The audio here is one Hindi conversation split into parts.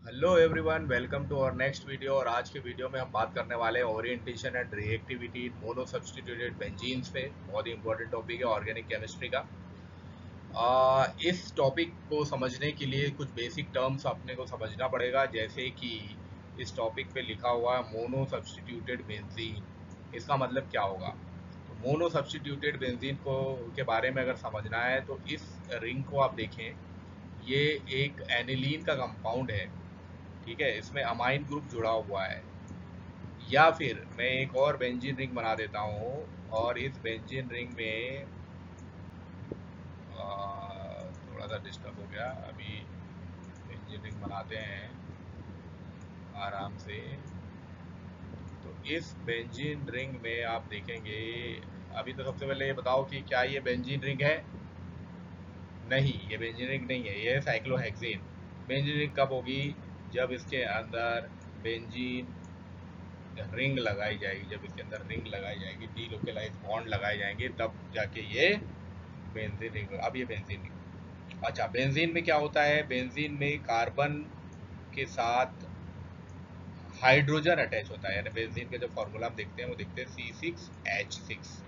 Hello everyone, welcome to our next video. और आज के वीडियो में हम बात करने वाले हैं orientation and reactivity mono substituted benzenes पे। बहुत ही इंपॉर्टेंट टॉपिक है ऑर्गेनिक केमिस्ट्री का। इस टॉपिक को समझने के लिए कुछ बेसिक टर्म्स अपने को समझना पड़ेगा, जैसे कि इस टॉपिक पे लिखा हुआ है मोनो सब्स्टिट्यूटेड बेंजीन। इसका मतलब क्या होगा? तो मोनो सब्स्टिट्यूटेड बेंजीन को के बारे में अगर समझना है तो इस रिंग को आप देखें। ये एक एनिलीन का कंपाउंड है, ठीक है। इसमें अमाइन ग्रुप जुड़ा हुआ है। या फिर मैं एक और बेंजीन रिंग बना देता हूँ, और इस बेंजीन रिंग में थोड़ा सा डिस्टर्ब हो गया। अभी बेंजीन रिंग बनाते हैं आराम से। तो इस बेंजीन रिंग में आप देखेंगे, अभी तो सबसे पहले ये बताओ कि क्या ये बेंजीन रिंग है? नहीं, ये बेंजीन रिंग नहीं है, ये साइक्लोहेक्सेन। बेंजीन रिंग कब होगी? जब इसके अंदर बेंजीन रिंग लगाई जाएगी, जब इसके अंदर रिंग लगाई जाएगी, डीलोकलाइज बॉन्ड लगाए जाएंगे, तब जाके ये बेंजीन रिंग। अब ये बेंजीन रिंग, अच्छा, बेंजीन में क्या होता है? बेंजीन में कार्बन के साथ हाइड्रोजन अटैच होता है। यानी बेंजीन का जो फॉर्मूला हम देखते हैं वो देखते हैं C6H6,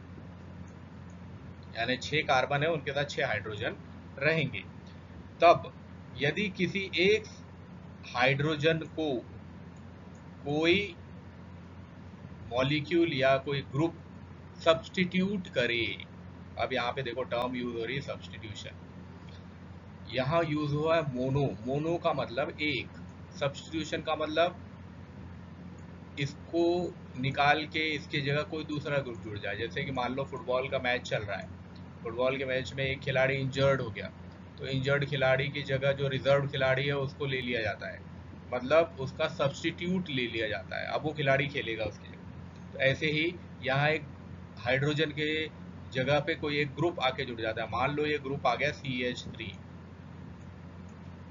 यानी 6 कार्बन है, उनके साथ 6 हाइड्रोजन रहेंगे। तब यदि किसी एक हाइड्रोजन को कोई मॉलिक्यूल या कोई ग्रुप सब्स्टिट्यूट करे, अब यहाँ पे देखो टर्म यूज हो रही है सब्स्टिट्यूशन। यहाँ यूज हुआ है मोनो। मोनो का मतलब एक, सब्स्टिट्यूशन का मतलब इसको निकाल के इसके जगह कोई दूसरा ग्रुप जुड़ जाए। जैसे कि मान लो फुटबॉल का मैच चल रहा है, फुटबॉल के मैच में एक खिलाड़ी इंजर्ड हो गया, तो इंजर्ड खिलाड़ी की जगह जो रिजर्व खिलाड़ी है उसको ले लिया जाता है, मतलब उसका सब्स्टिट्यूट ले लिया जाता है। अब वो खिलाड़ी खेलेगा उसकी जगह। तो ऐसे ही यहाँ एक हाइड्रोजन के जगह पे कोई एक ग्रुप आके जुड़ जाता है। मान लो ये ग्रुप आ गया CH3,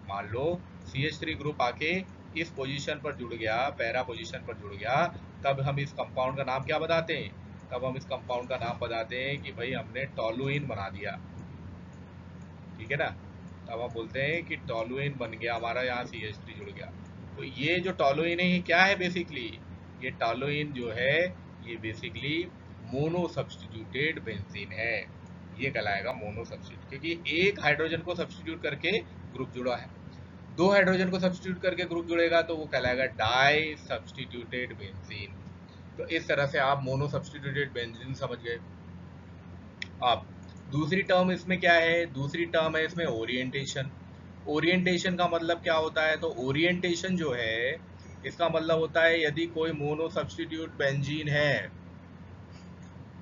मान लो CH3 ग्रुप आके इस पोजीशन पर जुड़ गया, पैरा पोजीशन पर जुड़ गया। तब हम इस कंपाउंड का नाम क्या बताते हैं? तब हम इस कंपाउंड का नाम बताते हैं कि भाई हमने टॉलुइन बना दिया, ठीक है ना। तब हम बोलते हैं कि टॉलुइन बन गया हमारा, यहाँ CH3 जुड़ गया। तो ये जो टॉलुइन है ये क्या है बेसिकली? ये टॉलुइन जो है ये बेसिकली मोनो सब्स्टिट्यूटेड बेंजीन है। ये कहलाएगा मोनो सब्स्टिट्यूट, क्योंकि एक हाइड्रोजन को सब्स्टिट्यूट करके ग्रुप जुड़ा है। दो हाइड्रोजन को सब्स्टिट्यूट करके ग्रुप जुड़ेगा तो वो कहलाएगा डाई सब्स्टिट्यूटेड बेंजीन। तो इस तरह से आप मोनो सब्स्टिट्यूटेड बेंजीन समझ गए। अब दूसरी टर्म इसमें क्या है? दूसरी टर्म है इसमें ओरिएंटेशन। ओरिएंटेशन का मतलब क्या होता है? तो ओरिएंटेशन जो है इसका मतलब होता है यदि कोई मोनो सब्स्टिट्यूट बेंजीन है,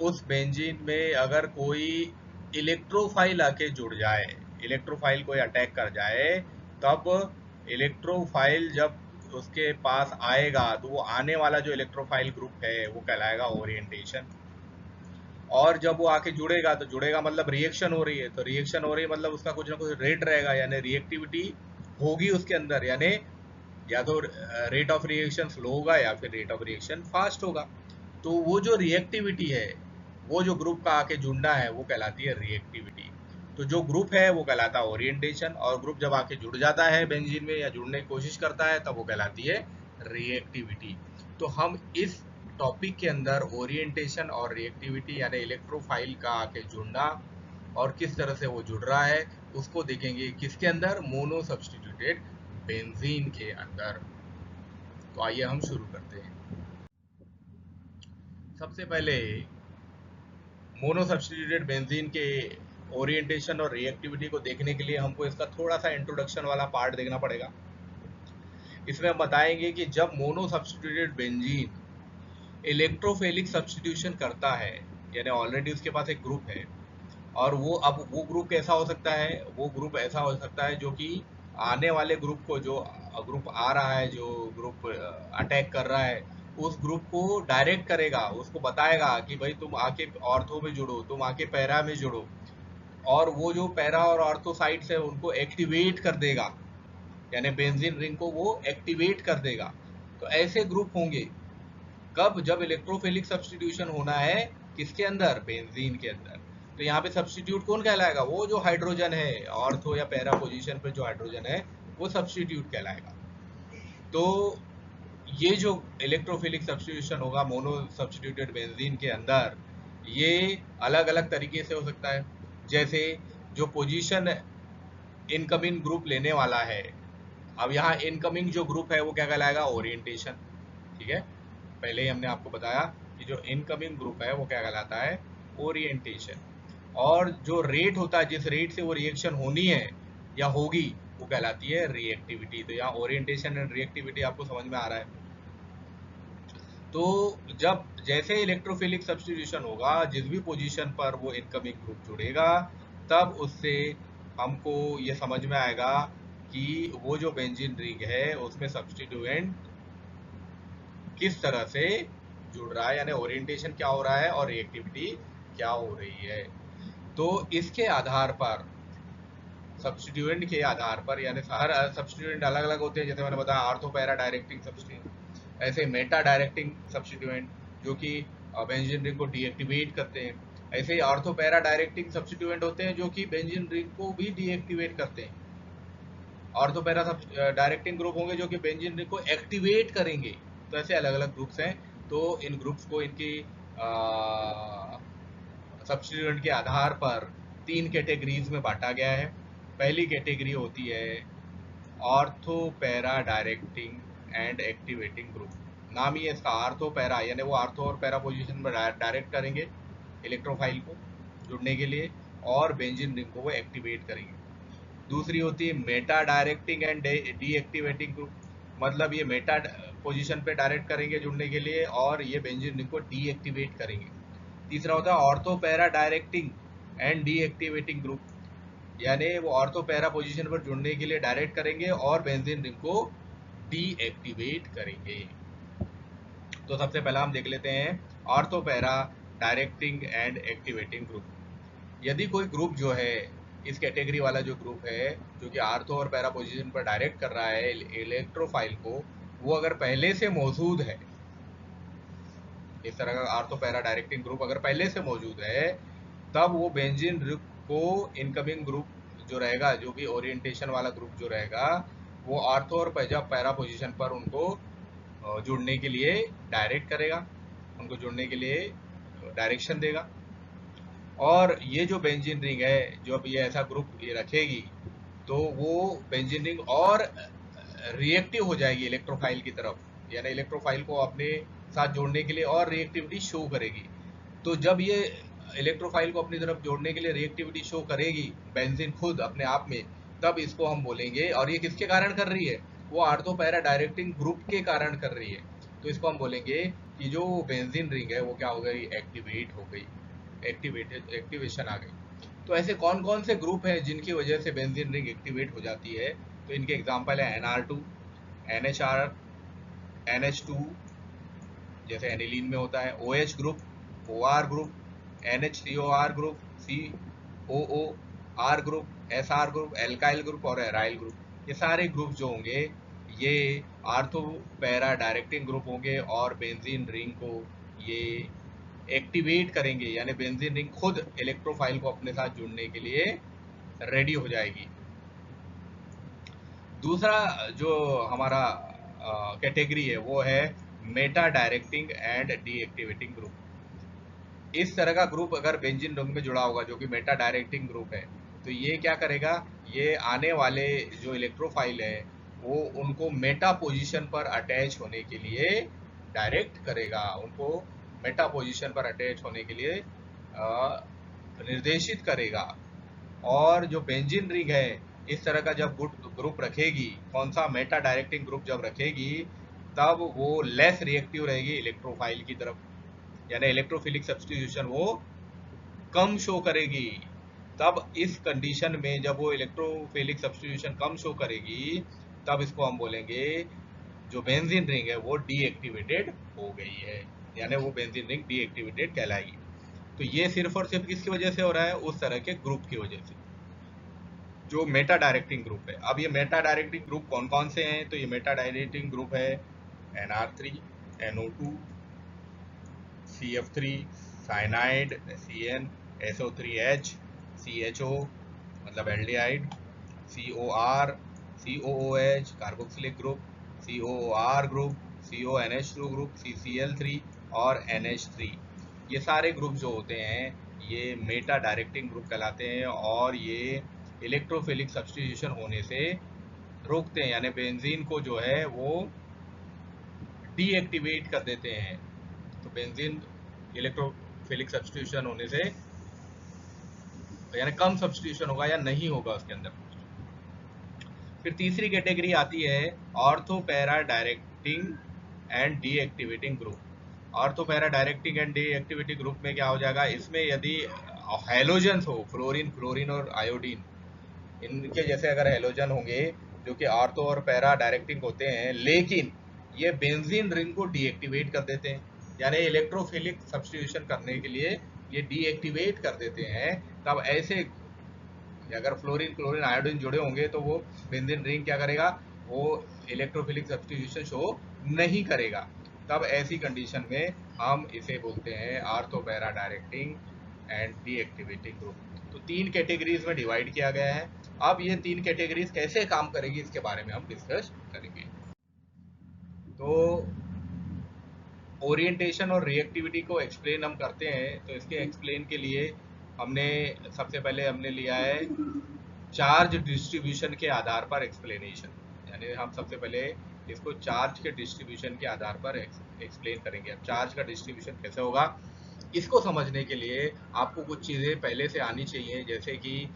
उस बेंजीन में अगर कोई इलेक्ट्रोफाइल आके जुड़ जाए, इलेक्ट्रोफाइल कोई अटैक कर जाए, तब इलेक्ट्रोफाइल जब उसके पास आएगा तो वो आने वाला जो इलेक्ट्रोफाइल ग्रुप है वो कहलाएगा ओरिएंटेशन। और जब वो आके जुड़ेगा तो जुड़ेगा मतलब रिएक्शन हो रही है, तो रिएक्शन हो रही है मतलब उसका कुछ ना कुछ रेट रहेगा, यानी रिएक्टिविटी होगी उसके अंदर। यानी या तो रेट ऑफ रिएक्शन स्लो होगा या फिर रेट ऑफ रिएक्शन फास्ट होगा। तो वो जो रिएक्टिविटी है, वो जो ग्रुप का आके जुड़ना है वो कहलाती है रिएक्टिविटी। तो जो ग्रुप है वो कहलाता है ओरिएंटेशन, और ग्रुप जब आके जुड़ जाता है बेंजीन में या जुड़ने की कोशिश करता है तब वो कहलाती है रिएक्टिविटी। तो हम इस टॉपिक के अंदर ओरिएंटेशन और रिएक्टिविटी यानी इलेक्ट्रोफाइल का आके जुड़ना और किस तरह से वो जुड़ रहा है उसको देखेंगे। किसके अंदर? मोनो सब्स्टिट्यूटेड बेंजीन के अंदर। तो आइए हम शुरू करते हैं। सबसे पहले मोनो सब्स्टिट्यूटेड बेंजीन के ओरिएंटेशन और रिएक्टिविटी को देखने के लिए हमको इसका थोड़ा सा इंट्रोडक्शन वाला पार्ट देखना पड़ेगा। इसमें हम बताएंगे कि जब mono substituted benzene electrophilic substitution करता है, यानी ऑलरेडी उसके पास एक ग्रुप है, और वो अब वो ग्रुप कैसा हो सकता है? वो ग्रुप ऐसा हो सकता है जो कि आने वाले ग्रुप को, जो ग्रुप आ रहा है, जो ग्रुप अटैक कर रहा है, उस ग्रुप को डायरेक्ट करेगा, उसको बताएगा कि भाई तुम आके ऑर्थो में जुड़ो, तुम आके पैरा में जुड़ो। और वो जो पैरा और ऑर्थो साइट्स है उनको एक्टिवेट कर देगा, यानी बेंजीन रिंग को वो एक्टिवेट कर देगा। तो ऐसे ग्रुप होंगे कब? जब इलेक्ट्रोफिलिक सब्स्टिट्यूशन होना है, किसके अंदर? बेंजीन के अंदर। तो यहाँ पे सब्स्टिट्यूट कौन कहलाएगा? वो जो हाइड्रोजन है ऑर्थो या पैरा पोजीशन पे जो हाइड्रोजन है वो सब्स्टिट्यूट कहलाएगा। तो ये जो इलेक्ट्रोफिलिक सब्स्टिट्यूशन होगा मोनो सब्स्टिट्यूटेड बेंजीन के अंदर, ये अलग अलग तरीके से हो सकता है। जैसे जो पोजीशन इनकमिंग ग्रुप लेने वाला है, अब यहाँ इनकमिंग जो ग्रुप है वो क्या कहलाएगा, ओरिएंटेशन। ठीक है, पहले ही हमने आपको बताया कि जो इनकमिंग ग्रुप है वो क्या कहलाता है, ओरिएंटेशन। और जो रेट होता है, जिस रेट से वो रिएक्शन होनी है या होगी, वो कहलाती है रिएक्टिविटी। तो यहाँ ओरिएंटेशन एंड रिएक्टिविटी आपको समझ में आ रहा है। तो जब जैसे इलेक्ट्रोफिलिक सब्स्टिट्यूशन होगा, जिस भी पोजीशन पर वो इनकमिंग ग्रुप जुड़ेगा, तब उससे हमको ये समझ में आएगा कि वो जो बेंजीन रिंग है उसमें सब्स्टिट्यूएंट किस तरह से जुड़ रहा है, यानी ओरिएंटेशन क्या हो रहा है और रिएक्टिविटी क्या हो रही है। तो इसके आधार पर, सब्स्टिट्यूएंट के आधार पर, यानी हर सब्स्टिट्यूएंट अलग अलग होते हैं। जैसे मैंने बताया आर्थो पैरा डायरेक्टिंग सब्स्टिट्यूएंट, ऐसे मेटा डायरेक्टिंग सब्स्टिट्यूएंट जो कि बेंजीन रिंग को डीएक्टिवेट करते हैं। ऐसे ही आर्थो पैरा डायरेक्टिंग सब्स्टिट्यूएंट होते हैं जो कि बेंजीन रिंग को भी डीएक्टिवेट करते हैं। ऑर्थो पैरा डायरेक्टिंग ग्रुप होंगे जो कि बेंजीन रिंग को एक्टिवेट करेंगे। तो ऐसे अलग अलग ग्रुप्स हैं। तो इन ग्रुप्स को इनकी सब्स्टिट्यूएंट के आधार पर 3 कैटेगरीज में बांटा गया है। पहली कैटेगरी होती है ortho para directing and activating group. नाम ही है इसका, आर्थो पैरा, यानी वो आर्थो और पैरा पोजीशन में डायरेक्ट करेंगे इलेक्ट्रोफाइल को जुड़ने के लिए, और बेंजीन रिंग को वो एक्टिवेट करेंगे। दूसरी होती है Meta directing and deactivating group, मतलब ये मेटा पोजीशन पे डायरेक्ट करेंगे जुड़ने के लिए, और ये बेंजीन रिंग को डीएक्टिवेट करेंगे। तीसरा होता है ortho para directing and deactivating group, यानी वो ऑर्थो पैरा पोजीशन पर जुड़ने के लिए डायरेक्ट करेंगे और बेंजीन रिंग को डीएक्टिवेट करेंगे। तो सबसे पहला हम देख लेते हैं ortho para directing and activating group. यदि कोई ग्रुप जो है, इस कैटेगरी वाला जो ग्रुप है जो कि आर्थो और पैरा पोजीशन पर डायरेक्ट कर रहा है इलेक्ट्रोफाइल को, वो अगर पहले से मौजूद है, इस तरह का आर्थो पैरा डायरेक्टिंग ग्रुप अगर पहले से मौजूद है, तब वो बेंजीन रिंग को इनकमिंग ग्रुप जो रहेगा, जो भी ओरिएंटेशन वाला ग्रुप जो रहेगा, वो आर्थो और पैरा पोजीशन पर उनको जुड़ने के लिए डायरेक्ट करेगा, उनको जुड़ने के लिए डायरेक्शन देगा। और ये जो बेंजीन रिंग है, जो अब ये ऐसा ग्रुप ये रखेगी, तो वो बेंजीन रिंग और रिएक्टिव हो जाएगी इलेक्ट्रोफाइल की तरफ, यानी इलेक्ट्रोफाइल को अपने साथ जोड़ने के लिए और रिएक्टिविटी शो करेगी। तो जब ये इलेक्ट्रोफाइल को अपनी तरफ जोड़ने के लिए रिएक्टिविटी शो करेगी बेंजीन खुद अपने आप में, तब इसको हम बोलेंगे, और ये किसके कारण कर रही है, वो आर्थो पैरा डायरेक्टिंग ग्रुप के कारण कर रही है, तो इसको हम बोलेंगे कि जो बेंजीन रिंग है वो क्या हो गई, एक्टिवेट हो गई, एक्टिवेशन आ गई। तो ऐसे कौन कौन से ग्रुप हैं जिनकी वजह से बेंजीन रिंग एक्टिवेट हो जाती है, तो इनके एग्जांपल है NR2, NHR, NH2 जैसे एनिलीन में होता है, OH group, OR group, NH3OR group, COOR group, SR group, alkyl group और एराइल ग्रुप। ये सारे ग्रुप जो होंगे ये आर्थो पैरा डायरेक्टिंग ग्रुप होंगे और बेंजीन रिंग को ये एक्टिवेट करेंगे, यानी बेंजीन रिंग खुद इलेक्ट्रोफाइल को अपने साथ जुड़ने के लिए रेडी हो जाएगी। दूसरा जो हमारा कैटेगरी है वो है Meta directing and deactivating group. इस तरह का ग्रुप अगर बेंजीन रिंग में जुड़ा होगा जो कि मेटा डायरेक्टिंग ग्रुप है, तो ये क्या करेगा, ये आने वाले जो इलेक्ट्रोफाइल है वो उनको मेटा पोजीशन पर अटैच होने के लिए डायरेक्ट करेगा, उनको मेटा पोजीशन पर अटैच होने के लिए निर्देशित करेगा। और जो बेंजीन रिंग है इस तरह का जब ग्रुप रखेगी, कौन सा, मेटा डायरेक्टिंग ग्रुप जब रखेगी, तब वो लेस रिएक्टिव रहेगी इलेक्ट्रोफाइल की तरफ, यानी इलेक्ट्रोफिलिक सब्स्टिट्यूशन वो कम शो करेगी। तब इस कंडीशन में जब वो इलेक्ट्रोफिलिक सब्स्टिट्यूशन कम शो करेगी, तब इसको हम बोलेंगे जो बेंजीन रिंग है वो डीएक्टिवेटेड हो गई है, यानी वो बेंजीन रिंग डीएक्टिवेटेड कहलाएगी। तो ये सिर्फ और सिर्फ किसकी वजह से हो रहा है, उस तरह के ग्रुप की वजह से जो मेटा डायरेक्टिंग ग्रुप है। अब ये मेटा डायरेक्टिंग ग्रुप कौन कौन से हैं, तो ये मेटा डायरेक्टिंग ग्रुप है NR3, NO2, CF3, cyanide CN, SO3H, CHO मतलब aldehyde, COR, COOH carboxylic group, COOR group, CONH2 group, CCl3 और NH3। ये सारे ग्रुप जो होते हैं ये मेटा डायरेक्टिंग ग्रुप कहलाते हैं और ये इलेक्ट्रोफिलिक सब्स्टिट्यूशन होने से रोकते हैं, यानी बेंजीन को जो है वो डीएक्टिवेट कर देते हैं। तो बेंजीन इलेक्ट्रोफिलिक सब्स्टिट्यूशन होने से यानी कम सब्स्टिट्यूशन होगा या नहीं होगा उसके अंदर। फिर तीसरी कैटेगरी आती है ortho para directing and deactivating group. Ortho para directing and deactivating group में क्या हो जाएगा, इसमें यदि हैलोजन्स हो, फ्लोरीन, क्लोरीन और आयोडीन, इनके जैसे अगर हैलोजन होंगे जो कि ऑर्थो और पैरा डायरेक्टिंग होते हैं, लेकिन ये बेंजीन रिंग को डीएक्टिवेट कर देते हैं, यानी इलेक्ट्रोफिलिक सब्स्टिट्यूशन करने के लिए ये डीएक्टिवेट कर देते हैं, तब ऐसे अगर फ्लोरीन, क्लोरीन, आयोडीन जुड़े होंगे तो वो बेंजीन रिंग क्या करेगा, वो इलेक्ट्रोफिलिक सब्स्टिट्यूशन शो नहीं करेगा। तब ऐसी कंडीशन में हम इसे बोलते हैं ortho para directing and deactivating group. तो तीन कैटेगरीज में डिवाइड किया गया है। अब ये तीन कैटेगरीज कैसे काम करेगी इसके बारे में हम डिस्कस करेंगे। तो ओरिएंटेशन और रिएक्टिविटी को एक्सप्लेन हम करते हैं, तो इसके एक्सप्लेन के लिए हमने सबसे पहले हमने लिया है चार्ज डिस्ट्रीब्यूशन के आधार पर एक्सप्लेनेशन, यानी हम सबसे पहले इसको चार्ज के डिस्ट्रीब्यूशन के आधार पर एक्सप्लेन करेंगे। अब चार्ज का डिस्ट्रीब्यूशन कैसे होगा, इसको समझने के लिए आपको कुछ चीज़ें पहले से आनी चाहिए, जैसे कि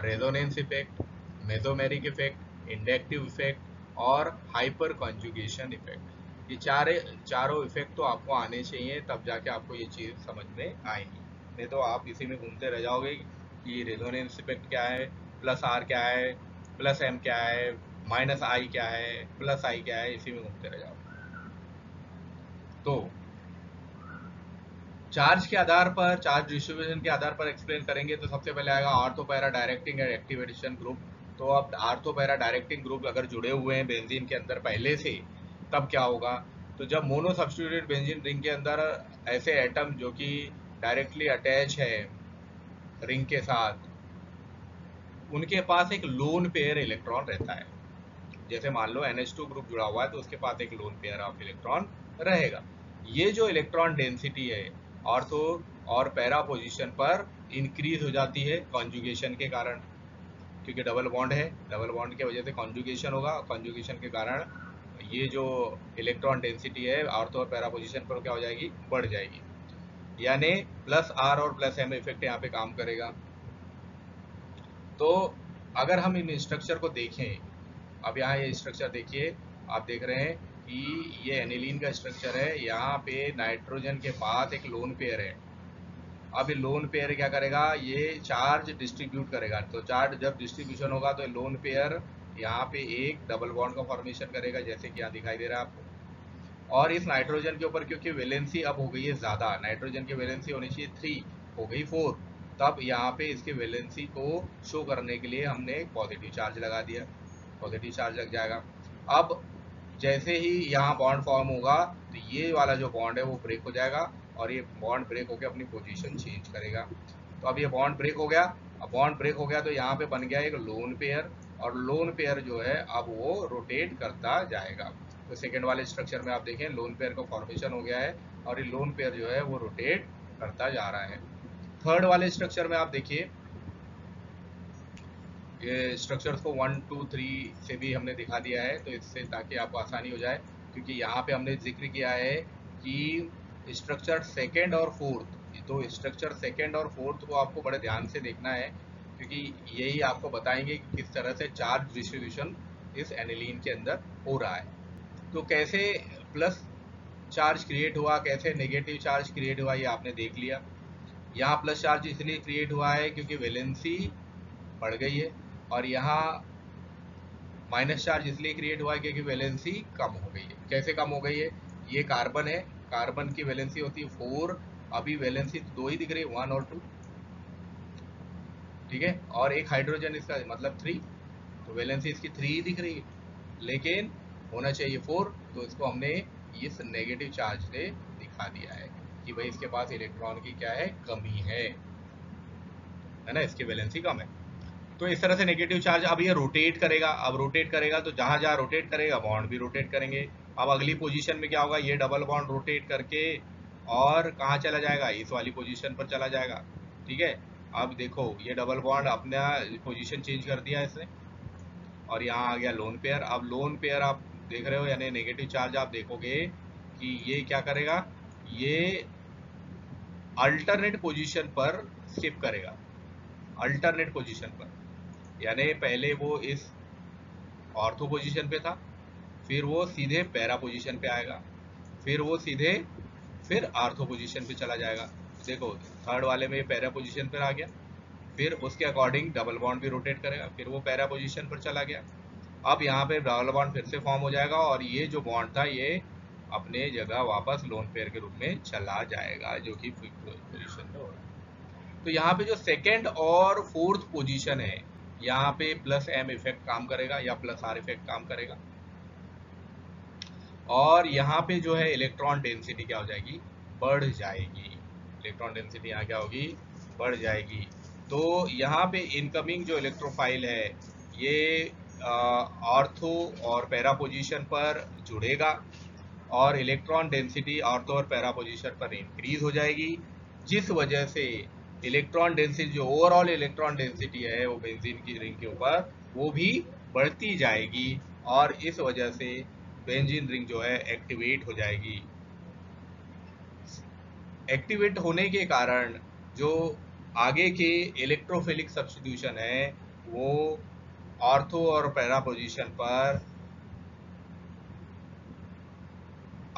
resonance effect, mesomeric effect, inductive effect और हाइपर कॉन्जुगेशन इफेक्ट। ये चारों इफेक्ट तो आपको आने चाहिए, तब जाके आपको ये चीज़ समझ में आएगी, नहीं तो आप इसी में घूमते रह जाओगे कि रेजोनेंस इफेक्ट क्या है, प्लस आर क्या है, प्लस एम क्या है, माइनस आई क्या है, प्लस आई क्या है, इसी में घूमते रह जाओगे। तो चार्ज के आधार पर, चार्ज डिस्ट्रीब्यूशन के आधार पर एक्सप्लेन करेंगे तो सबसे पहले आएगा ortho para directing and activation group. तो अब ऑर्थो पैरा डायरेक्टिंग ग्रुप अगर जुड़े हुए हैं बेंजीन के अंदर पहले से, तब क्या होगा, तो जब मोनो सब्स्टिट्यूटेड बेंजीन रिंग के अंदर ऐसे एटम जो कि डायरेक्टली अटैच है रिंग के साथ, उनके पास एक लोन पेयर इलेक्ट्रॉन रहता है। जैसे मान लो NH2 ग्रुप जुड़ा हुआ है तो उसके पास एक लोन पेयर ऑफ इलेक्ट्रॉन रहेगा। ये जो इलेक्ट्रॉन डेंसिटी है ऑर्थो और पैरा पोजीशन पर इंक्रीज हो जाती है कॉन्जुगेशन के कारण, क्योंकि डबल बॉन्ड है, डबल बॉन्ड की वजह से कॉन्जुगेशन होगा, कॉन्जुगेशन के कारण ये जो इलेक्ट्रॉन डेंसिटी है ऑर्थो और पैरा पोजीशन पर क्या हो जाएगी, बढ़ जाएगी, यानी प्लस आर और प्लस एम इफेक्ट यहाँ पे काम करेगा। तो अगर हम इन स्ट्रक्चर को देखें, अब यहाँ ये स्ट्रक्चर देखिए, आप देख रहे हैं कि ये एनिलीन का स्ट्रक्चर है, यहाँ पे नाइट्रोजन के पास एक लोन पेयर है। अब ये लोन पेयर क्या करेगा, ये चार्ज डिस्ट्रीब्यूट करेगा। तो चार्ज जब डिस्ट्रीब्यूशन होगा तो लोन पेयर यहाँ पे एक डबल बॉन्ड का फॉर्मेशन करेगा, जैसे कि यहाँ दिखाई दे रहा है आपको। और इस नाइट्रोजन के ऊपर क्योंकि वैलेंसी अब हो गई है ज़्यादा, नाइट्रोजन की वैलेंसी होनी चाहिए 3, हो गई 4, तब यहाँ पे इसके वैलेंसी को शो करने के लिए हमने एक पॉजिटिव चार्ज लगा दिया, पॉजिटिव चार्ज लग जाएगा। अब जैसे ही यहाँ बॉन्ड फॉर्म होगा तो ये वाला जो बॉन्ड है वो ब्रेक हो जाएगा और ये बॉन्ड ब्रेक होकर अपनी पोजीशन चेंज करेगा। तो अब ये बॉन्ड ब्रेक हो गया, अब बॉन्ड ब्रेक हो गया तो यहाँ पे बन गया एक लोन पेयर, और लोन पेयर जो है अब वो रोटेट करता जाएगा। तो सेकेंड वाले स्ट्रक्चर में आप देखें लोन पेयर का फॉर्मेशन हो गया है और ये लोन पेयर जो है वो रोटेट करता जा रहा है। थर्ड वाले स्ट्रक्चर में आप देखिए, ये स्ट्रक्चर्स को 1, 2, 3 से भी हमने दिखा दिया है, तो इससे ताकि आपको आसानी हो जाए, क्योंकि यहाँ पे हमने जिक्र किया है कि स्ट्रक्चर सेकेंड और फोर्थ, तो स्ट्रक्चर सेकेंड और फोर्थ को आपको बड़े ध्यान से देखना है, क्योंकि यही आपको बताएंगे कि किस तरह से चार्ज डिस्ट्रीब्यूशन इस एनिलीन के अंदर हो रहा है। तो कैसे प्लस चार्ज क्रिएट हुआ, कैसे नेगेटिव चार्ज क्रिएट हुआ, ये आपने देख लिया। यहाँ प्लस चार्ज इसलिए क्रिएट हुआ है क्योंकि वैलेंसी बढ़ गई है, और यहाँ माइनस चार्ज इसलिए क्रिएट हुआ है क्योंकि वैलेंसी कम हो गई है। कैसे कम हो गई है, ये कार्बन है, कार्बन की वैलेंसी होती है 4, अभी वैलेंसी 2 ही दिख रही है, 1 और 2, ठीक है, और एक हाइड्रोजन इसका मतलब 3, तो वैलेंसी इसकी 3 ही दिख रही है, लेकिन होना चाहिए 4, तो इसको हमने इस नेगेटिव चार्ज से दिखा दिया है कि भाई इसके पास इलेक्ट्रॉन की क्या है, कमी है ना, इसकी वैलेंसी कम है। तो इस तरह से नेगेटिव चार्ज, अब ये रोटेट करेगा, अब रोटेट करेगा तो जहां जहां रोटेट करेगा बॉन्ड भी रोटेट करेंगे। अब अगली पोजीशन में क्या होगा, ये डबल बॉन्ड रोटेट करके और कहाँ चला जाएगा, इस वाली पोजीशन पर चला जाएगा। ठीक है, अब देखो ये डबल बॉन्ड अपना पोजीशन चेंज कर दिया इसने और यहाँ आ गया लोन पेयर। अब लोन पेयर आप देख रहे हो, यानी नेगेटिव चार्ज आप देखोगे कि ये क्या करेगा, ये अल्टरनेट पोजीशन पर शिफ्ट करेगा, अल्टरनेट पोजीशन पर, यानी पहले वो इस ऑर्थो पोजीशन पे था, फिर वो सीधे पैरा पोजीशन पे आएगा, फिर वो सीधे फिर आर्थो पोजीशन पे चला जाएगा। देखो थर्ड वाले में पैरा पोजीशन पर आ गया, फिर उसके अकॉर्डिंग डबल बॉन्ड भी रोटेट करेगा, फिर वो पैरा पोजीशन पर चला गया। अब यहाँ पे डबल बॉन्ड फिर से फॉर्म हो जाएगा और ये जो बॉन्ड था ये अपने जगह वापस लोन पेयर के रूप में चला जाएगा, जो कि पोजीशन में हो रहा है। तो यहाँ पे जो सेकेंड और फोर्थ पोजीशन है, यहाँ पे प्लस एम इफेक्ट काम करेगा या प्लस आर इफेक्ट काम करेगा, और यहाँ पे जो है इलेक्ट्रॉन डेंसिटी क्या हो जाएगी, बढ़ जाएगी। इलेक्ट्रॉन डेंसिटी यहाँ क्या होगी, बढ़ जाएगी। तो यहाँ पे इनकमिंग जो इलेक्ट्रोफाइल है ये ऑर्थो और पैरा पोजीशन पर जुड़ेगा और इलेक्ट्रॉन डेंसिटी ऑर्थो और पैरा पोजीशन पर इंक्रीज हो जाएगी, जिस वजह से इलेक्ट्रॉन डेंसिटी, जो ओवरऑल इलेक्ट्रॉन डेंसिटी है वो बेंजीन की रिंग के ऊपर वो भी बढ़ती जाएगी और इस वजह से बेंजीन रिंग जो है एक्टिवेट हो जाएगी। एक्टिवेट होने के कारण जो आगे के इलेक्ट्रोफिलिक सब्स्टिट्यूशन है वो ऑर्थो और पैरा पोजीशन पर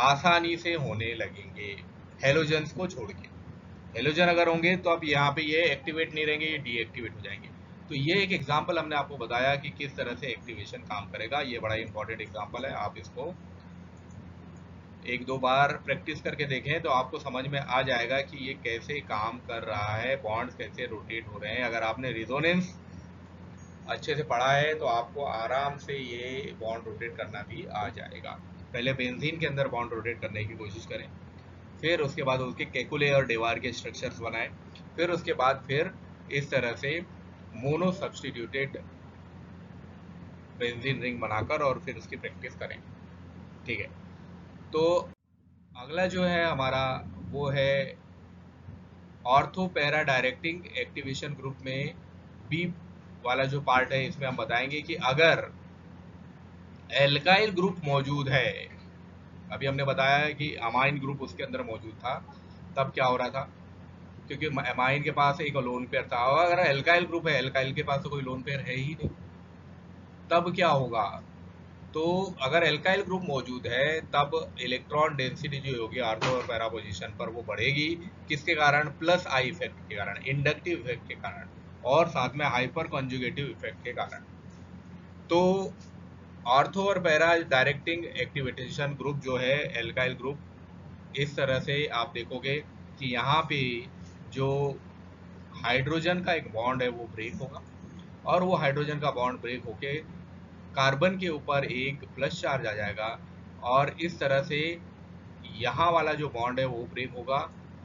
आसानी से होने लगेंगे, हेलोजन्स को छोड़ के। हेलोजन अगर होंगे तो अब यहाँ पे ये एक्टिवेट नहीं रहेंगे, ये डीएक्टिवेट हो जाएंगे। तो ये एक एग्जांपल हमने आपको बताया कि किस तरह से एक्टिवेशन काम करेगा, ये बड़ा इंपॉर्टेंट एग्जांपल है। आप इसको एक दो बार प्रैक्टिस करके देखें तो आपको समझ में आ जाएगा कि ये कैसे काम कर रहा है, बॉन्ड्स कैसे रोटेट हो रहे हैं। अगर आपने रिजोनेंस अच्छे से पढ़ा है तो आपको आराम से ये बॉन्ड रोटेट करना भी आ जाएगा। पहले बेंजीन के अंदर बॉन्ड रोटेट करने की कोशिश करें, फिर उसके बाद उसके केकुले और डेवार के स्ट्रक्चर्स बनाएं, फिर उसके बाद फिर इस तरह से मोनो सब्स्टिट्यूटेड बेंजीन रिंग बनाकर और फिर उसकी प्रैक्टिस करें। ठीक है, तो अगला जो है हमारा वो है ortho para directing activation group में बी वाला जो पार्ट है, इसमें हम बताएंगे कि अगर एल्काइल ग्रुप मौजूद है, अभी हमने बताया है कि अमाइन ग्रुप उसके अंदर मौजूद था, तब क्या हो रहा था, क्योंकि अमाइन के पास एक लोन पेयर था, और अगर एल्काइल ग्रुप है, एल्काइल के पास तो कोई लोन पेयर है ही नहीं, तब क्या होगा, तो अगर एल्काइल ग्रुप मौजूद है तब इलेक्ट्रॉन डेंसिटी जो होगी आर्थो और पैरा पोजीशन पर वो बढ़ेगी, किसके कारण, प्लस आई इफेक्ट के कारण, इंडक्टिव इफेक्ट के कारण और साथ में हाइपर कॉन्जुगेटिव इफेक्ट के कारण। तो ऑर्थो और पैरा डायरेक्टिंग एक्टिवेशन ग्रुप जो है एल्काइल ग्रुप, इस तरह से आप देखोगे कि यहाँ पे जो हाइड्रोजन का एक बॉन्ड है वो ब्रेक होगा और वो हाइड्रोजन का बॉन्ड ब्रेक होके कार्बन के ऊपर एक प्लस चार्ज आ जाएगा और इस तरह से यहाँ वाला जो बॉन्ड है वो ब्रेक होगा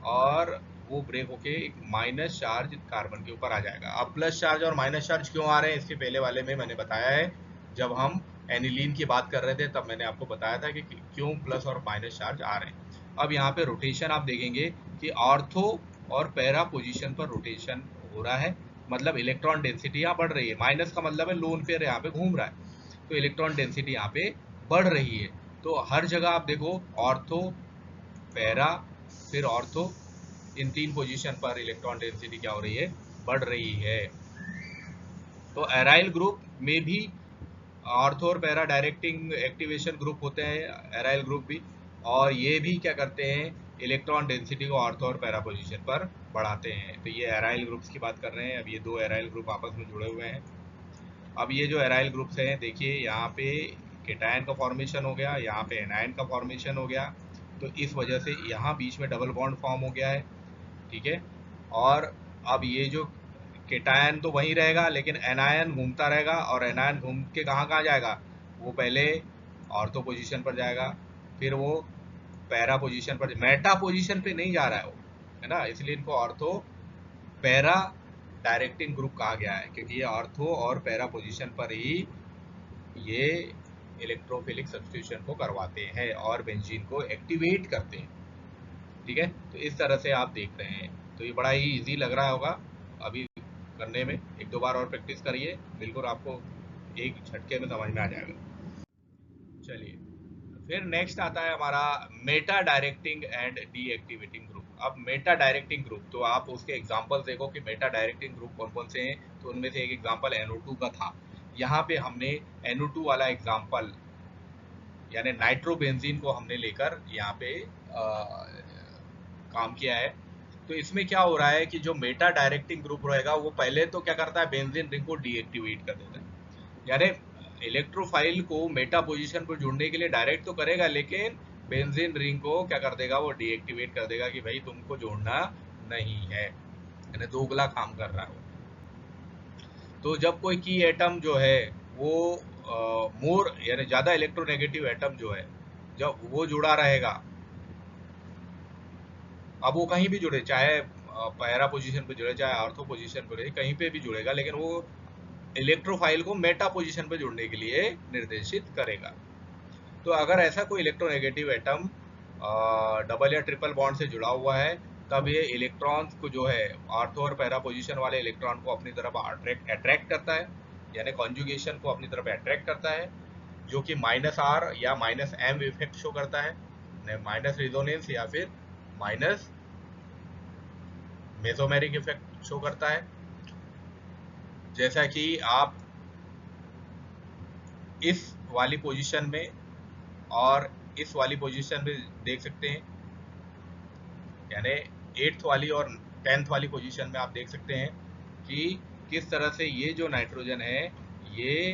और वो ब्रेक होके एक माइनस चार्ज कार्बन के ऊपर आ जाएगा। अब प्लस चार्ज और माइनस चार्ज क्यों आ रहे हैं, इसके पहले वाले में मैंने बताया है, जब हम एनिलीन की बात कर रहे थे तब मैंने आपको बताया था कि क्यों प्लस और माइनस चार्ज आ रहे हैं। अब यहाँ पे रोटेशन आप देखेंगे कि ऑर्थो और पैरा पोजीशन पर रोटेशन हो रहा है, मतलब इलेक्ट्रॉन डेंसिटी यहाँ बढ़ रही है, माइनस का मतलब है लोन पेयर यहाँ पे घूम रहा है, तो इलेक्ट्रॉन डेंसिटी यहाँ पे बढ़ रही है। तो हर जगह आप देखो ऑर्थो पैरा फिर ऑर्थो, इन तीन पोजीशन पर इलेक्ट्रॉन डेंसिटी क्या हो रही है, बढ़ रही है। तो एराइल ग्रुप में भी ऑर्थो और पैरा डायरेक्टिंग एक्टिवेशन ग्रुप होते हैं, एराइल ग्रुप भी, और ये भी क्या करते हैं, इलेक्ट्रॉन डेंसिटी को ऑर्थो और पैरा पोजीशन पर बढ़ाते हैं। तो ये एराइल ग्रुप्स की बात कर रहे हैं। अब ये दो एराइल ग्रुप आपस में जुड़े हुए हैं। अब ये जो एराइल ग्रुप्स हैं, देखिए यहाँ पे केटायन का फॉर्मेशन हो गया, यहाँ पे एनायन का फॉर्मेशन हो गया, तो इस वजह से यहाँ बीच में डबल बॉन्ड फॉर्म हो गया है। ठीक है, और अब ये जो केटायन तो वहीं रहेगा लेकिन एनायन घूमता रहेगा, और एनायन घूम के कहाँ कहाँ जाएगा, वो पहले ऑर्थो पोजीशन पर जाएगा, फिर वो पैरा पोजीशन पर, मेटा पोजीशन पे नहीं जा रहा है वो, है ना, इसलिए इनको ऑर्थो पैरा डायरेक्टिंग ग्रुप कहा गया है, क्योंकि ये ऑर्थो और पैरा पोजीशन पर ही ये इलेक्ट्रोफिलिक सब्स्टिट्यूशन को करवाते हैं और बेंजीन को एक्टिवेट करते हैं। ठीक है, तो इस तरह से आप देख रहे हैं। तो ये बड़ा ही इजी लग रहा होगा अभी करने में, एक दो बार और प्रैक्टिस करिए, बिल्कुल आपको एक झटके में समझ में आ जाएगा। चलिए, फिर नेक्स्ट आता है हमारा Meta directing and deactivating group. अब मेटा डायरेक्टिंग ग्रुप, तो आप उसके एग्जांपल्स देखो कि मेटा डायरेक्टिंग ग्रुप कौन कौन से हैं। तो उनमें से एक एग्जांपल NO2 का था। यहाँ पे हमने NO2 वाला एग्जांपल यानी नाइट्रोबेंजीन को हमने लेकर यहाँ पे काम किया है। तो इसमें क्या हो रहा है कि जो मेटा डायरेक्टिंग ग्रुप रहेगा वो पहले तो क्या करता है, बेंजीन रिंग को डीएक्टिवेट कर देता है। यानी इलेक्ट्रोफाइल को मेटा पोजीशन पर जुड़ने के लिए डायरेक्ट तो करेगा, लेकिन बेंजीन रिंग को क्या कर देगा, वो डीएक्टिवेट कर देगा कि भाई तुमको जोड़ना नहीं है, यानी दोगला काम कर रहा है। तो जब कोई की एटम जो है वो मोर यानी ज्यादा इलेक्ट्रोनेगेटिव एटम जो है जब वो जुड़ा रहेगा, अब वो कहीं भी जुड़े, चाहे पैरा पोजीशन पे जुड़े चाहे ऑर्थो पोजीशन पे जुड़े, कहीं पे भी जुड़ेगा, लेकिन वो इलेक्ट्रोफाइल को मेटा पोजीशन पे जुड़ने के लिए निर्देशित करेगा। तो अगर ऐसा कोई इलेक्ट्रोनेगेटिव एटम डबल या ट्रिपल बॉन्ड से जुड़ा हुआ है, तब ये इलेक्ट्रॉन्स को जो है ऑर्थो और पैरा पोजीशन वाले इलेक्ट्रॉन को अपनी तरफ अट्रैक्ट करता है, यानी कॉन्जुगेशन को अपनी तरफ अट्रैक्ट करता है, जो कि -R या -M इफेक्ट शो करता है, माइनस रिजोनेंस या फिर माइनस मेसोमेरिक इफेक्ट शो करता है। जैसा कि आप इस वाली पोजीशन में और इस वाली पोजीशन में देख सकते हैं, यानी 8th वाली और 10th वाली पोजीशन में आप देख सकते हैं कि किस तरह से ये जो नाइट्रोजन है ये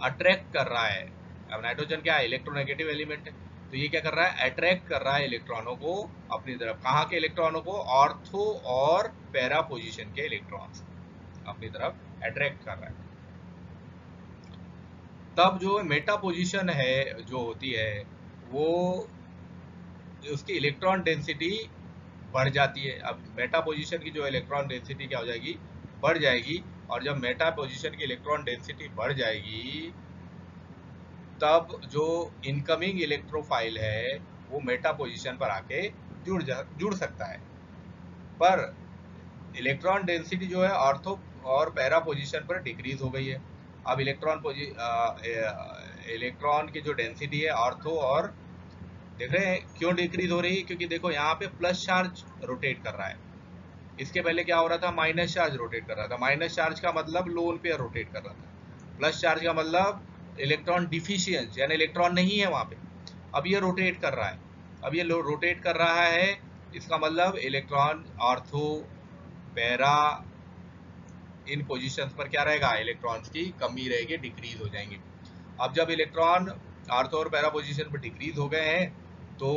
अट्रैक्ट कर रहा है। अब नाइट्रोजन क्या है, इलेक्ट्रोनेगेटिव एलिमेंट है, तो ये क्या कर रहा है, अट्रैक्ट कर रहा है इलेक्ट्रॉनों को अपनी तरफ। कहाँ के इलेक्ट्रॉनों को, ऑर्थो और पैरा पोजीशन के इलेक्ट्रॉन्स अपनी तरफ अट्रैक्ट कर रहा है। तब जो मेटा पोजीशन है जो होती है वो उसकी इलेक्ट्रॉन डेंसिटी बढ़ जाती है। अब मेटा पोजीशन की जो इलेक्ट्रॉन डेंसिटी क्या हो जाएगी, बढ़ जाएगी। और जब मेटा पोजीशन की इलेक्ट्रॉन डेंसिटी बढ़ जाएगी, तब जो इनकमिंग इलेक्ट्रोफाइल है वो मेटा पोजीशन पर आके जुड़ सकता है। पर इलेक्ट्रॉन डेंसिटी जो है ऑर्थो और पैरा पोजीशन पर डिक्रीज हो गई है। अब इलेक्ट्रॉन की जो डेंसिटी है ऑर्थो और, देख रहे हैं क्यों डिक्रीज हो रही है, क्योंकि देखो यहाँ पे प्लस चार्ज रोटेट कर रहा है, इसके पहले क्या हो रहा था, माइनस चार्ज रोटेट कर रहा था। माइनस चार्ज का मतलब लोन पेयर रोटेट कर रहा था, प्लस चार्ज का मतलब इलेक्ट्रॉन डिफिशियंस यानी इलेक्ट्रॉन नहीं है वहां पे। अब ये रोटेट कर रहा है, अब ये रोटेट कर रहा है, इसका मतलब इलेक्ट्रॉन ऑर्थो पैरा इन पोजीशंस पर क्या रहेगा, इलेक्ट्रॉन्स की कमी रहेगी, डिक्रीज हो जाएंगे। अब जब इलेक्ट्रॉन ऑर्थो और पैरा पोजीशन पर डिक्रीज हो गए हैं, तो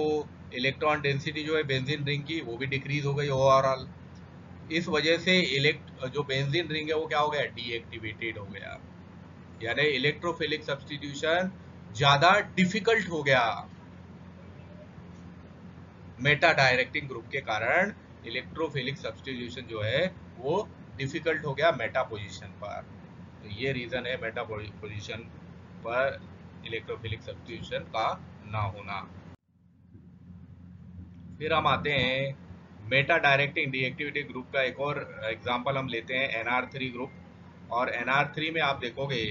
इलेक्ट्रॉन डेंसिटी जो है बेंजीन रिंग की वो भी डिक्रीज हो गई ओवरऑल। इस वजह से जो बेंजीन रिंग है वो क्या हो गया, डीएक्टिवेटेड हो गया, यानी इलेक्ट्रोफिलिक सब्स्टिट्यूशन ज्यादा डिफिकल्ट हो गया। मेटा डायरेक्टिंग ग्रुप के कारण इलेक्ट्रोफिलिक सब्स्टिट्यूशन जो है वो डिफिकल्ट हो गया मेटा पोजीशन पर। तो ये रीजन है मेटा पोजीशन पर इलेक्ट्रोफिलिक सब्स्टिट्यूशन का ना होना। फिर हम आते हैं मेटा डायरेक्टिंग डीएक्टिविटी ग्रुप का एक और एग्जांपल हम लेते हैं NR3 ग्रुप। और NR3 में आप देखोगे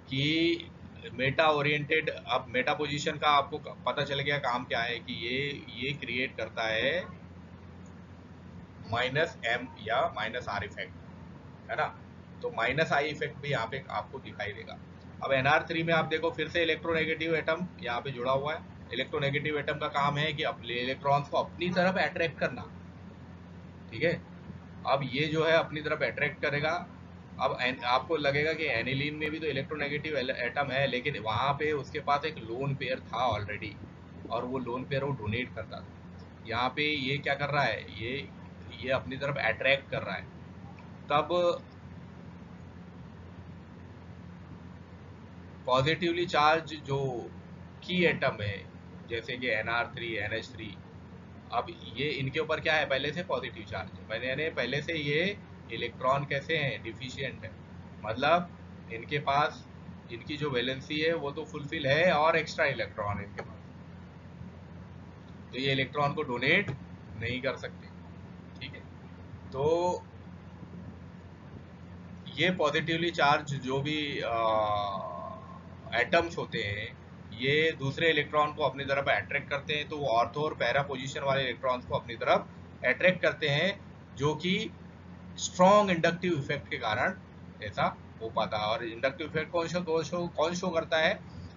कि मेटा ओरिएंटेड, अब मेटा पोजीशन का आपको पता चल गया काम क्या है कि ये क्रिएट करता है -M या -R इफेक्ट, है ना। तो -I इफेक्ट भी यहाँ पे आपको दिखाई देगा। अब NR3 में आप देखो फिर से इलेक्ट्रोनेगेटिव एटम यहाँ पे जुड़ा हुआ है। इलेक्ट्रोनेगेटिव एटम का काम है कि अपने इलेक्ट्रॉन्स को अपनी तरफ अट्रैक्ट करना, ठीक है। अब ये जो है अपनी तरफ अट्रैक्ट करेगा। अब आपको लगेगा कि एनिलीन में भी तो इलेक्ट्रोनेगेटिव एटम है, लेकिन वहां पे उसके पास एक लोन पेयर था ऑलरेडी, और वो लोन पेयर वो डोनेट करता था। यहाँ पे ये क्या कर रहा है, ये अपनी तरफ अट्रैक्ट कर रहा है। तब पॉजिटिवली चार्ज जो की एटम है जैसे कि NR3 NH3, अब ये इनके ऊपर क्या है, पहले से पॉजिटिव चार्ज है, यानी पहले से ये इलेक्ट्रॉन कैसे हैं, डिफिशियंट है, मतलब इनके पास इनकी जो वैलेंसी है वो तो फुलफिल है और एक्स्ट्रा इलेक्ट्रॉन इनके पास, तो ये इलेक्ट्रॉन को डोनेट नहीं कर सकते। ठीक है, तो ये पॉजिटिवली चार्ज जो भी एटम्स होते हैं ये दूसरे इलेक्ट्रॉन को अपनी तरफ अट्रैक्ट करते हैं, तो वो ऑर्थो और पैरा पोजीशन वाले इलेक्ट्रॉन्स को अपनी तरफ अट्रैक्ट करते हैं, जो कि स्ट्रॉन्ग इंडक्टिव इफेक्ट के कारण ऐसा हो पाता है। और इंडक्टिव इफेक्ट कौन शो करता है,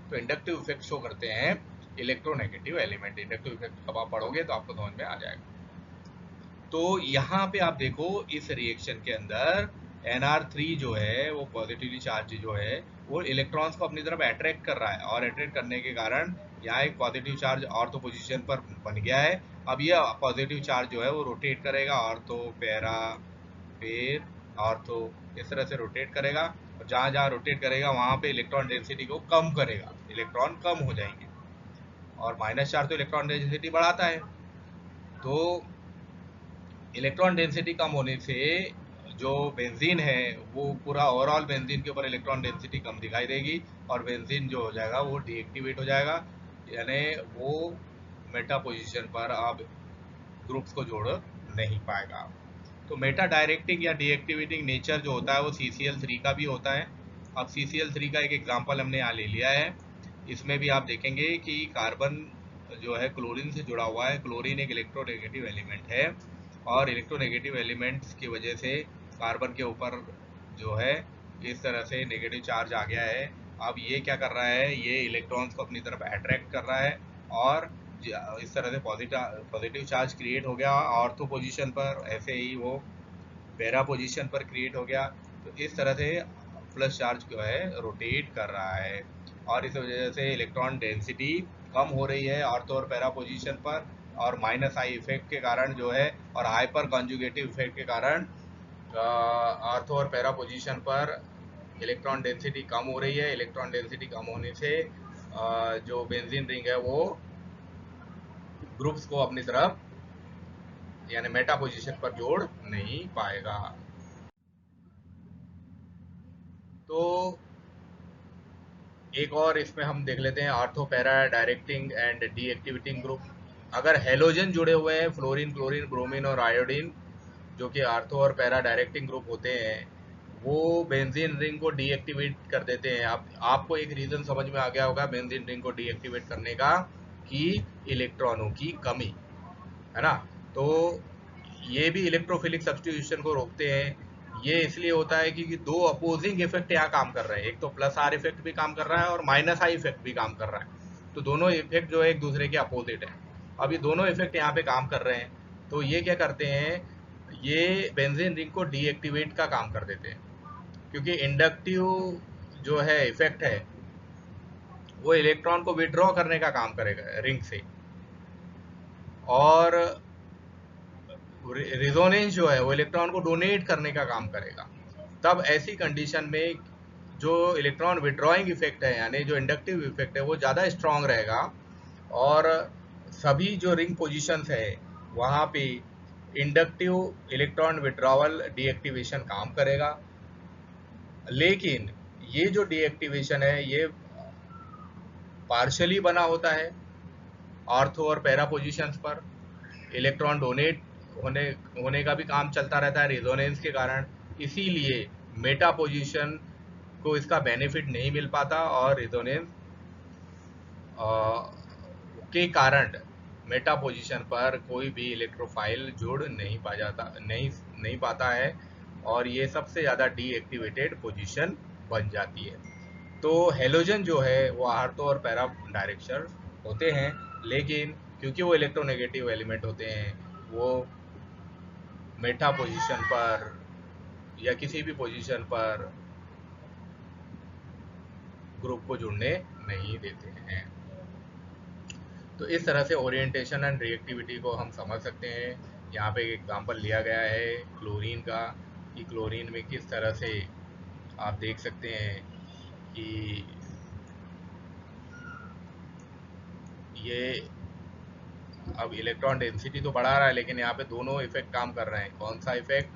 तो इंडक्टिव इफेक्ट शो करते हैं इलेक्ट्रोनेगेटिव एलिमेंट। इंडक्टिव इफेक्ट कब आप पढ़ोगे तो आपको समझ में आ जाएगा। तो यहाँ पे आप देखो इस रिएक्शन के अंदर Nr3 जो है वो पॉजिटिवली चार्ज जो है वो इलेक्ट्रॉन्स को अपनी तरफ अट्रैक्ट कर रहा है, और अट्रैक्ट करने के कारण यहाँ एक पॉजिटिव चार्ज ऑर्थो पोजीशन पर बन गया है। अब ये पॉजिटिव चार्ज जो है वो रोटेट करेगा, ऑर्थो पैरा फिर ऑर्थो, इस तरह से रोटेट करेगा, और जहाँ जहाँ रोटेट करेगा वहाँ पे इलेक्ट्रॉन डेंसिटी को कम करेगा, इलेक्ट्रॉन कम हो जाएंगे, और माइनस चार्ज तो इलेक्ट्रॉन डेंसिटी बढ़ाता है। तो इलेक्ट्रॉन डेंसिटी कम होने से जो बेंजीन है वो पूरा ओवरऑल बेंजीन के ऊपर इलेक्ट्रॉन डेंसिटी कम दिखाई देगी, और बेंजीन जो हो जाएगा वो डीएक्टिवेट हो जाएगा, यानी वो मेटा पोजीशन पर अब ग्रुप्स को जोड़ नहीं पाएगा। तो मेटा डायरेक्टिंग या डीएक्टिवेटिंग नेचर जो होता है वो CCl3 का भी होता है। अब CCl3 का एक एग्जांपल हमने यहाँ ले लिया है। इसमें भी आप देखेंगे कि कार्बन जो है क्लोरीन से जुड़ा हुआ है, क्लोरीन एक इलेक्ट्रोनेगेटिव एलिमेंट है, और इलेक्ट्रोनेगेटिव एलिमेंट्स की वजह से कार्बन के ऊपर जो है इस तरह से नेगेटिव चार्ज आ गया है। अब ये क्या कर रहा है, ये इलेक्ट्रॉन्स को अपनी तरफ अट्रैक्ट कर रहा है, और इस तरह से पॉजिटिव चार्ज क्रिएट हो गया ऑर्थो पोजीशन पर, ऐसे ही वो पैरा पोजीशन पर क्रिएट हो गया। तो इस तरह से प्लस चार्ज जो है रोटेट कर रहा है, और इस वजह से इलेक्ट्रॉन डेंसिटी कम हो रही है ऑर्थो और पैरा पोजीशन पर, और माइनस आई इफेक्ट के कारण जो है, और हाइपर कॉन्जुगेटिव इफेक्ट के कारण ऑर्थो और पैरा पोजीशन पर इलेक्ट्रॉन डेंसिटी कम हो रही है। इलेक्ट्रॉन डेंसिटी कम होने से जो बेंजीन रिंग है वो ग्रुप्स को अपनी तरफ यानी मेटा पोजीशन पर जोड़ नहीं पाएगा। तो एक और इसमें हम देख लेते हैं ortho para directing and deactivating group. अगर हेलोजन जुड़े हुए हैं फ्लोरीन क्लोरीन ब्रोमीन और आयोडीन, जो कि ऑर्थो और पैरा डायरेक्टिंग ग्रुप होते हैं, वो बेंजीन रिंग को डीएक्टिवेट कर देते हैं। आपको एक रीजन समझ में आ गया होगा बेंजीन रिंग को डीएक्टिवेट करने का, कि इलेक्ट्रॉनों की कमी है ना। तो ये भी इलेक्ट्रोफिलिक सब्स्टिट्यूशन को रोकते हैं। ये इसलिए होता है क्योंकि दो अपोजिंग इफेक्ट यहाँ काम कर रहे हैं, एक तो प्लस आर इफेक्ट भी काम कर रहा है और माइनस आई इफेक्ट भी काम कर रहा है। तो दोनों इफेक्ट जो है एक दूसरे के अपोजिट है। अब ये दोनों इफेक्ट यहाँ पे काम कर रहे हैं, तो ये क्या करते हैं, ये बेंजीन रिंग को डीएक्टिवेट का काम कर देते हैं, क्योंकि इंडक्टिव जो है इफेक्ट है वो इलेक्ट्रॉन को विड्रॉ करने का काम करेगा रिंग से, और रिजोनेंस जो है वो इलेक्ट्रॉन को डोनेट करने का काम करेगा। तब ऐसी कंडीशन में जो इलेक्ट्रॉन विड्रॉइंग इफेक्ट है यानी जो इंडक्टिव इफेक्ट है वो ज़्यादा स्ट्रांग रहेगा, और सभी जो रिंग पोजीशंस है वहाँ पे इंडक्टिव इलेक्ट्रॉन विड्रॉवल डीएक्टिवेशन काम करेगा। लेकिन ये जो डीएक्टिवेशन है ये पार्शली बना होता है ऑर्थो और पैरा पोजीशंस पर, इलेक्ट्रॉन डोनेट होने होने का भी काम चलता रहता है रेजोनेंस के कारण, इसीलिए मेटा पोजीशन को इसका बेनिफिट नहीं मिल पाता, और रेजोनेंस के कारण मेटा पोजीशन पर कोई भी इलेक्ट्रोफाइल जुड़ नहीं पा जाता नहीं पाता है, और ये सबसे ज़्यादा डीएक्टिवेटेड पोजीशन बन जाती है। तो हेलोजन जो है वो आर्थो और पैरा डायरेक्शन होते हैं, लेकिन क्योंकि वो इलेक्ट्रोनेगेटिव एलिमेंट होते हैं वो मेटा पोजीशन पर या किसी भी पोजीशन पर ग्रुप को जुड़ने नहीं देते हैं। तो इस तरह से ओरिएंटेशन एंड रिएक्टिविटी को हम समझ सकते हैं। यहाँ पे एक एग्जांपल लिया गया है क्लोरीन का, कि क्लोरीन में किस तरह से आप देख सकते हैं कि ये अब इलेक्ट्रॉन डेंसिटी तो बढ़ा रहा है, लेकिन यहाँ पे दोनों इफेक्ट काम कर रहे हैं। कौन सा इफेक्ट,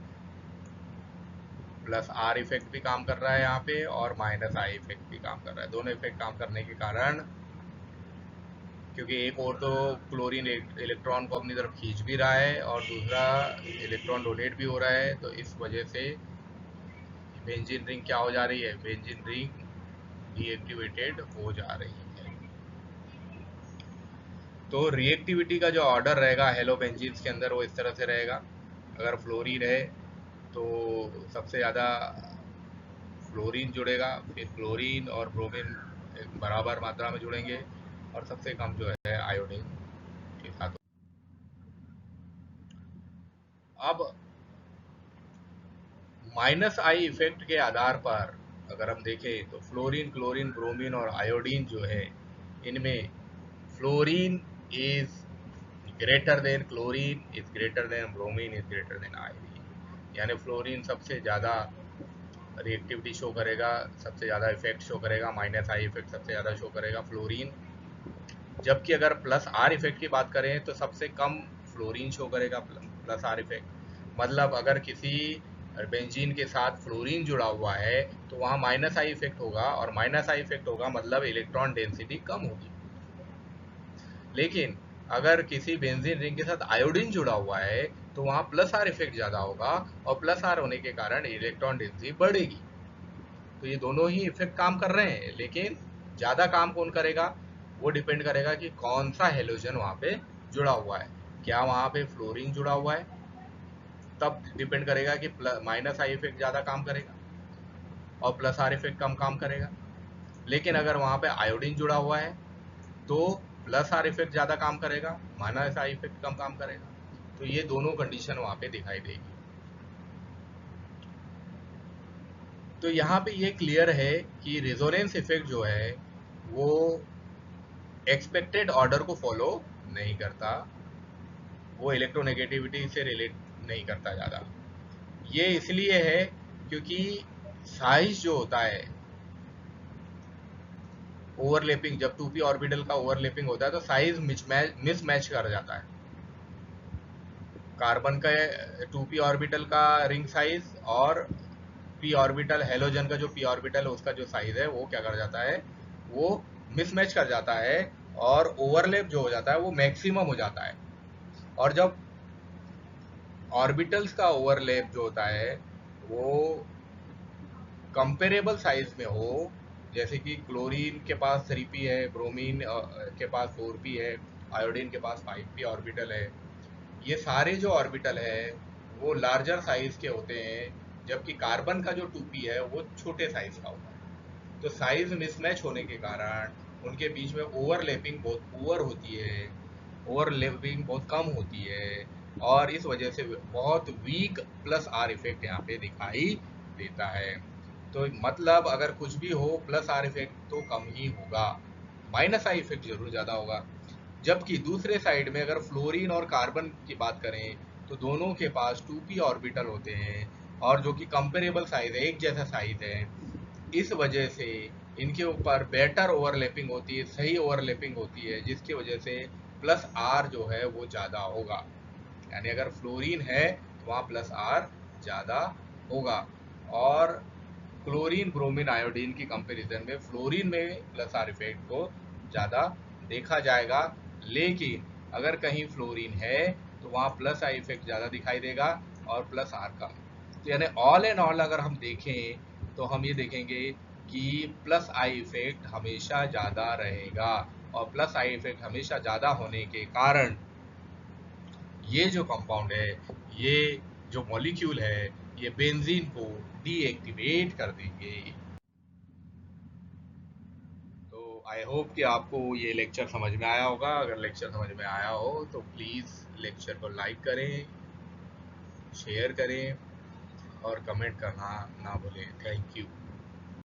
प्लस आर इफेक्ट भी काम कर रहा है यहाँ पे और माइनस आई इफेक्ट भी काम कर रहा है। दोनों इफेक्ट काम करने के कारण, क्योंकि एक और तो क्लोरीन इलेक्ट्रॉन को अपनी तरफ खींच भी रहा है और दूसरा इलेक्ट्रॉन डोनेट भी हो रहा है, तो इस वजह से बेंजीन रिंग क्या हो जा रही है, बेंजीन रिंग डीएक्टिवेटेड हो जा रही है। तो रिएक्टिविटी का जो ऑर्डर रहेगा हेलोबेंजीन्स के अंदर वो इस तरह से रहेगा। अगर फ्लोरीन है तो सबसे ज़्यादा फ्लोरीन जुड़ेगा, फिर क्लोरीन और ब्रोमीन बराबर मात्रा में जुड़ेंगे और सबसे कम जो है आयोडीन के साथ। अब माइनस आई इफेक्ट के आधार पर अगर हम देखें तो फ्लोरीन, क्लोरीन, ब्रोमीन और आयोडीन जो है, इनमें fluorine is greater than chlorine is greater than bromine is greater than iodine. यानी फ्लोरीन सबसे ज़्यादा रिएक्टिविटी शो करेगा, सबसे ज़्यादा इफेक्ट शो करेगा, माइनस आई इफेक्ट सबसे ज़्यादा शो करेगा फ्लोरीन। जबकि अगर प्लस आर इफेक्ट की बात करें तो सबसे कम फ्लोरीन शो करेगा प्लस आर इफेक्ट। मतलब अगर किसी बेंजीन के साथ फ्लोरीन जुड़ा हुआ है तो वहाँ माइनस आई इफेक्ट होगा, और माइनस आई इफेक्ट होगा मतलब इलेक्ट्रॉन डेंसिटी कम होगी। लेकिन अगर किसी बेंजीन रिंग के साथ आयोडीन जुड़ा हुआ है तो वहाँ प्लस आर इफेक्ट ज़्यादा होगा, और प्लस आर होने के कारण इलेक्ट्रॉन डेंसिटी बढ़ेगी। तो ये दोनों ही इफेक्ट काम कर रहे हैं, लेकिन ज़्यादा काम कौन करेगा वो डिपेंड करेगा कि कौन सा हेलोजन वहाँ पे जुड़ा हुआ है। क्या वहाँ पे फ्लोरीन जुड़ा हुआ है, तब डिपेंड करेगा कि माइनस आई इफेक्ट ज़्यादा काम करेगा और प्लस आर इफेक्ट कम काम करेगा। लेकिन अगर वहाँ पे आयोडीन जुड़ा हुआ है तो प्लस आर इफेक्ट ज़्यादा काम करेगा, माइनस आई इफेक्ट कम काम करेगा। तो ये दोनों कंडीशन वहाँ पे दिखाई देगी। तो यहाँ पे ये क्लियर है कि रेजोनेंस इफेक्ट जो है वो एक्सपेक्टेड ऑर्डर को फॉलो नहीं करता, वो इलेक्ट्रोनेगेटिविटी से रिलेट नहीं करता ज़्यादा। ये इसलिए है क्योंकि साइज जो होता है ओवरलैपिंग, जब 2p ऑर्बिटल का ओवरलैपिंग होता है तो साइज मिसमैच कर जाता है। कार्बन का 2p ऑर्बिटल का रिंग साइज और p ऑर्बिटल हेलोजन का जो p ऑर्बिटल है उसका जो साइज है वो क्या कर जाता है, वो मिसमैच कर जाता है और ओवरलैप जो हो जाता है वो मैक्सिमम हो जाता है। और जब ऑर्बिटल्स का ओवरलैप जो होता है वो कंपेरेबल साइज में हो, जैसे कि क्लोरीन के पास 3p है, ब्रोमीन के पास 4p है, आयोडीन के पास 5p ऑर्बिटल है, ये सारे जो ऑर्बिटल है वो लार्जर साइज के होते हैं, जबकि कार्बन का जो 2p है वो छोटे साइज का होता है। तो साइज मिसमैच होने के कारण उनके बीच में ओवरलैपिंग बहुत पुअर होती है, ओवरलैपिंग बहुत कम होती है, और इस वजह से बहुत वीक प्लस आर इफेक्ट यहाँ पे दिखाई देता है। तो मतलब अगर कुछ भी हो प्लस आर इफेक्ट तो कम ही होगा, माइनस आई इफेक्ट जरूर ज़्यादा होगा। जबकि दूसरे साइड में अगर फ्लोरीन और कार्बन की बात करें तो दोनों के पास 2p ऑर्बिटल होते हैं और जो कि कंपेरेबल साइज है, एक जैसा साइज है। इस वजह से इनके ऊपर बेटर ओवरलैपिंग होती है, सही ओवरलैपिंग होती है, जिसकी वजह से प्लस आर जो है वो ज़्यादा होगा। यानी अगर फ्लोरीन है तो वहाँ प्लस आर ज़्यादा होगा। और क्लोरीन, ब्रोमीन, आयोडीन की कंपैरिजन में फ्लोरीन में प्लस आर इफेक्ट को ज़्यादा देखा जाएगा। लेकिन अगर कहीं फ्लोरीन है तो वहाँ प्लस आई इफेक्ट ज़्यादा दिखाई देगा और प्लस आर कम। तो यानी ऑल एंड ऑल अगर हम देखें तो हम ये देखेंगे कि प्लस आई इफेक्ट हमेशा ज़्यादा रहेगा, और प्लस आई इफेक्ट हमेशा ज़्यादा होने के कारण ये जो कंपाउंड है, ये जो मॉलिक्यूल है, ये बेंजीन को डीएक्टिवेट कर देंगे। तो आई होप कि आपको ये लेक्चर समझ में आया होगा। अगर लेक्चर समझ में आया हो तो प्लीज़ लेक्चर को लाइक करें, शेयर करें और कमेंट करना ना भूलें। Thank you.